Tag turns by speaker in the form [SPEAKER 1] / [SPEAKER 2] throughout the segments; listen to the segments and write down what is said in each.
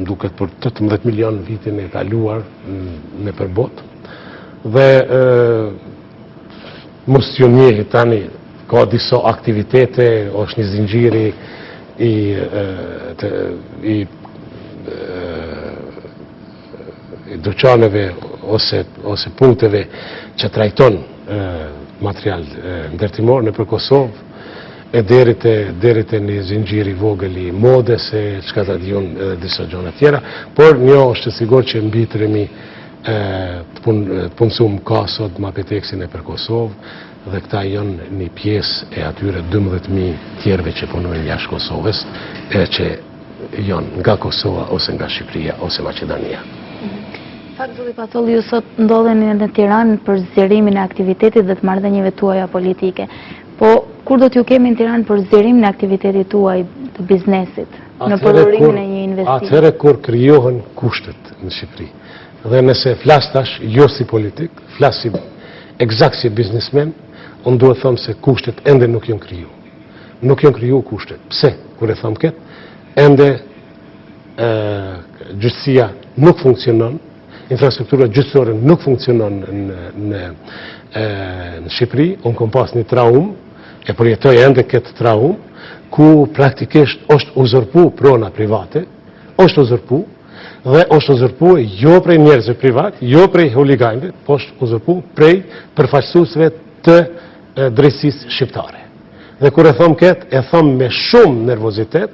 [SPEAKER 1] më duket për 18 milion vitin e kaluar në përbot. Dhe mos ju njeh tani ka disa aktivitete, është një zinxhiri i dyqaneve ose punkteve që trajton material ndërtimor në për Kosovë, e deri një zinxhiri vogël i modes, çka ta diun disa gjëra tjera, por një është sigur që mbitëremi të punësum kasot Mapetexin e për Kosovë, dhe këta janë një pjesë e atyre 12.000 tjerëve që punojnë jashtë Kosovës, që janë nga Kosova ose nga Shqipëria ose Maqedonia.
[SPEAKER 2] Fakt, zoti Patolli, ju sot ndodheni në Tiranë për zgjerimin e aktivitetit dhe të marrëdhënieve tuaja politike. Po, kur do t'ju kemi në Tiranë për zgjerimin e aktivitetit tuaj të biznesit, në përdorimin e një investimi?
[SPEAKER 1] Atëherë kur krijohen kushtet në Shqipëri. Dhe nëse flas tash jo si politik, flas si eksakt si biznesmen, unë duhet them se kushtet ende nuk janë kriju. Nuk janë kriju kushtet. Pse? Kur e them këtë, ende gjyqësia nuk funksionon, infrastruktura gjyqësore nuk funksionon në Shqipëri, unë kom pas një traum, e përjetoj ende këtë traum, ku praktikisht është uzurpu prona private, është uzurpu, dhe është uzurpu jo prej njerëzve privat, jo prej huliganëve, po është uzurpu prej përfaqësuesve të drejtësisë shqiptare. Dhe kur e thom këtë, e thom me shumë nervozitet,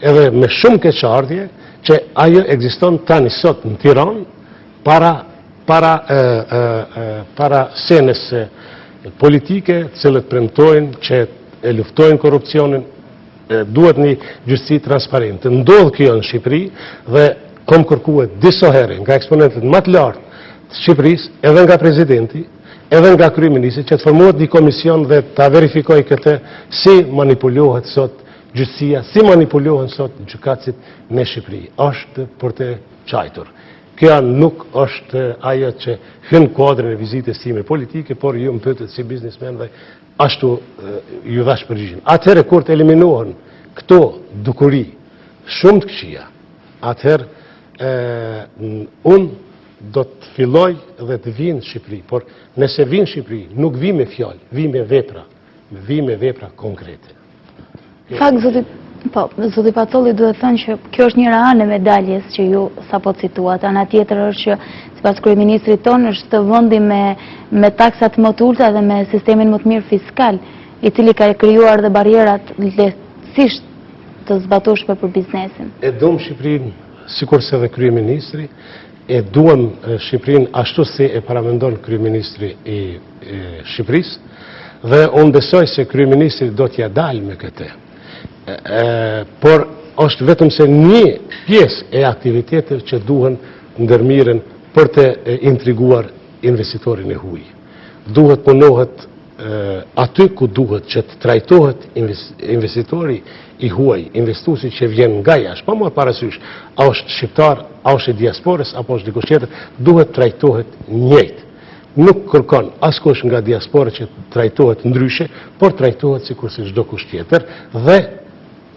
[SPEAKER 1] edhe me shumë keqardhje, që ajo ekziston tani sot në Tiranë, para senës politike, cilët premtojnë që e luftojnë korrupsionin, duhet një gjyqësi transparente. Ndodh kjo në Shqipëri dhe kom kërkuar disa herë nga eksponentët më të lartë të Shqipërisë, edhe nga presidenti, edhe nga kryeministri, që të formohet një komision dhe ta verifikojë këtë si manipulohet sot gjyqësia, si manipulohen sot gjykatësit në Shqipëri. Është për të çajtur. Kjo nuk është ajo që hyn kuadrin e vizitës time politike, por ju më pyetët si biznesmen dhe ashtu ju dhash përgjigjen. Atëherë kur të eliminohen këto dukuri shumë të këqija, atëherë unë do të filloj dhe të vinë në Shqipëri, por nëse vinë në Shqipëri, nuk vi me fjalë, vi me vepra konkrete.
[SPEAKER 2] Fakt, zoti Patolli, duhet thënë që kjo është një anë e medaljes që ju sapo cituat. Ana tjetër është që sipas kryeministrit tonë është vendi me taksat më të ulta dhe me sistemin më të mirë fiskal, i cili ka krijuar dhe barierat lehtësisht të zbatueshme për biznesin.
[SPEAKER 1] E duam Shqipërinë, sikurse edhe kryeministri, e duam Shqipërinë ashtu si e paramendon kryeministri i Shqipërisë, dhe unë besoj se kryeministri do t'ja dalë me këtë. Por është vetëm se një pjesë e aktivitetet që duhen ndërmiren për të intriguar investitorin e huaj. Duhet punohet aty ku duhet që të trajtohet investitori i huaj, investuesi që vjen nga jashtë, pa marrë parasysh, a është shqiptar, a është diasporës, apo është dikush tjetër, duhet trajtohet njëjtë. Nuk kërkon askush nga diaspora që trajtohet ndryshe, por trajtohet sikur si çdo kush tjetër, dhe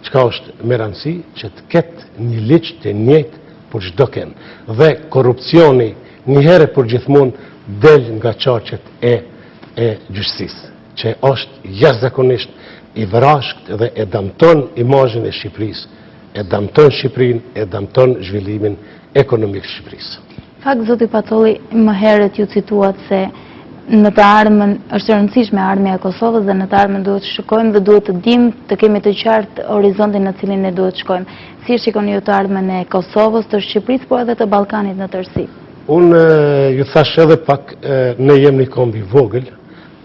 [SPEAKER 1] çka është me rëndësi që të ketë një ligj të njëjtë për çdo kënd. Dhe korrupsioni një herë për gjithmonë del nga qarqet e gjyqësisë, që është jashtëzakonisht i vrasht dhe e dëmton imazhin e Shqipërisë, e dëmton Shqipërinë, e dëmton zhvillimin ekonomik të Shqipërisë.
[SPEAKER 2] Fakt, zoti Patolli, më herët ju cituat se në të ardhmen është e rëndësishme ardhmja e Kosovës dhe në të ardhmen duhet të shkojmë dhe duhet të dimë të kemi të qartë horizontin në cilin ne duhet të shkojmë. Si shikoni ju të ardhmen e Kosovës, të Shqipërisë, por edhe të Ballkanit në tërësi?
[SPEAKER 1] Unë ju thash edhe pak, ne jemi një kombi vogël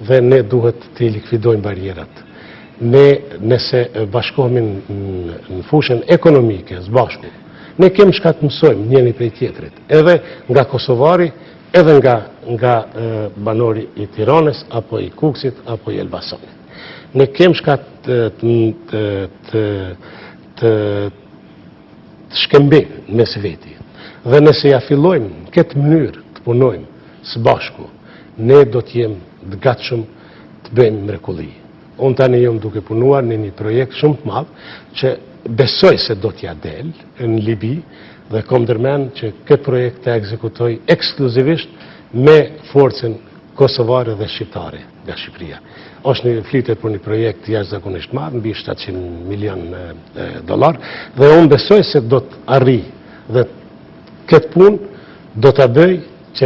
[SPEAKER 1] dhe ne duhet të likvidojmë barierat. Ne nëse bashkohemi në fushën ekonomike së bashku, ne kemi çka të mësojmë njëri prej tjetrit, edhe nga kosovari, edhe nga banori i Tiranës, apo i Kukësit, apo i Elbasanit. Ne kemi çka të shkëmbejmë mes veti. Dhe nëse ja fillojmë këtë mënyrë të punojmë së bashku, ne do të jemi të gatshëm të bëjmë mrekulli. unë tani jam duke punuar në një projekt shumë të madh që besoj se do t'ja del në Libi dhe kom ndërmend që këtë projekt të ekzekutoj ekskluzivisht me forcën kosovare dhe shqiptare nga Shqipëria. Është një flitet për një projekt jashtëzakonisht madh, mbi $700 milion dhe unë besoj se do të arri dhe këtë punë do ta bëj që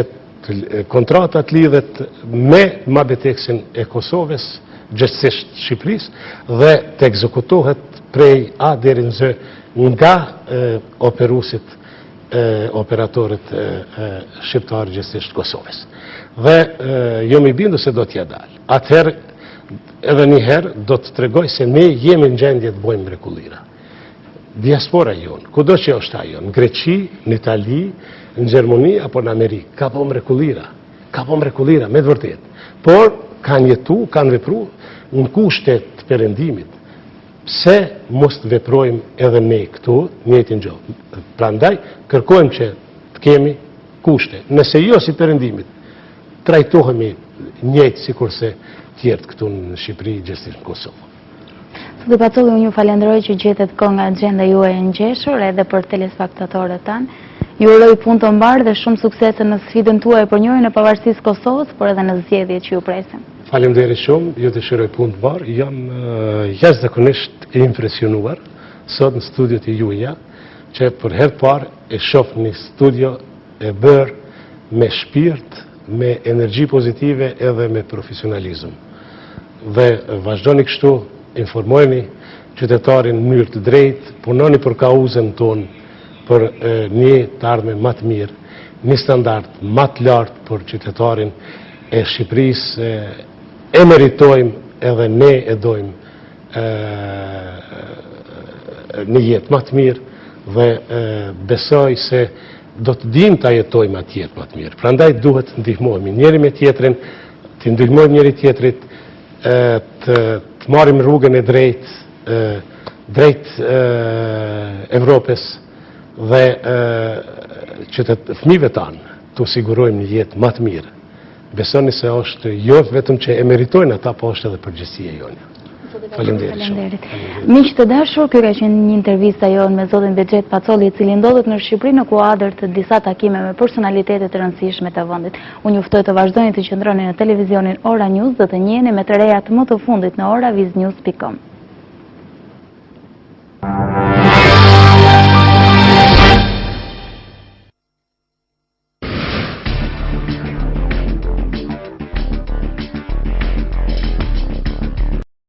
[SPEAKER 1] kontratat lidhet me Mabeteksin e Kosovës, gjithsesi Shqipërisë dhe të ekzekutohet prej A deri në Z nga operuesit operatorët shqiptarë gjithsesi Kosovës. Dhe jam i bindur se do t'ja dalë. Atëherë edhe një herë do të tregoj se ne jemi në gjendje të bëjmë mrekullira. Diaspora jonë, kudo që është ajo, në Greqi, në Itali, në Gjermani apo në Amerikë, ka po mrekullira, me të vërtet. Por kanë jetu, kanë vepru në kushte të perëndimit. Pse mos të veprojmë edhe ne këtu, njëjtin gjë. Prandaj kërkojmë që të kemi kushte. Nëse jo si perëndimit, trajtohemi njëjtë sikurse tjertë këtu në Shqipëri, gjithsesi në Kosovë.
[SPEAKER 2] Zoti Pacolli, unë ju falenderoj që gjetet kohë nga agenda juaj e ngjeshur edhe për telespektatorët tanë. Ju uroj punë të mbarë dhe shumë suksese në sfidën tuaj për njërin e pavarësisë Kosovës, por edhe në zgjedhjet që ju presin.
[SPEAKER 1] Faleminderit shumë, ju dëshiroj punë të mbarë. Jam jashtëzakonisht i impresionuar sot në studiot e juaja, që për herë parë e shoh një studio e bërë me shpirt, me energji pozitive edhe me profesionalizëm. Dhe vazhdoni kështu, informojni qytetarin në mënyrë të drejtë, punoni për kauzën tonë, për një të ardhme më të mirë, një standard më të lartë për qytetarin e Shqipërisë, e meritojmë edhe ne e dojmë një jetë më të mirë dhe besoj se do të dim të jetojmë atë jetë më të mirë. Prandaj duhet të ndihmohemi njëri me tjetrin, të ndihmojmë njëri tjetrit, të marrim rrugën e drejt Evropës dhe që të fëmijëve tanë të sigurojmë një jetë më të mirë. Besoni se është jo vetëm që e meritojnë ata, po është edhe përgjegjësia jonë. Faleminderit.
[SPEAKER 2] Miq të dashur, kjo ka qenë një intervistë jonë me zotin Bexhet Pacolli, i cili ndodhet në Shqipëri në kuadër të disa takime me personalitete të rëndësishme të vendit. Unë ju ftoj të vazhdoni të qëndroni në televizionin Ora News dhe të njiheni me të rejat më të fundit në oraviznews.com.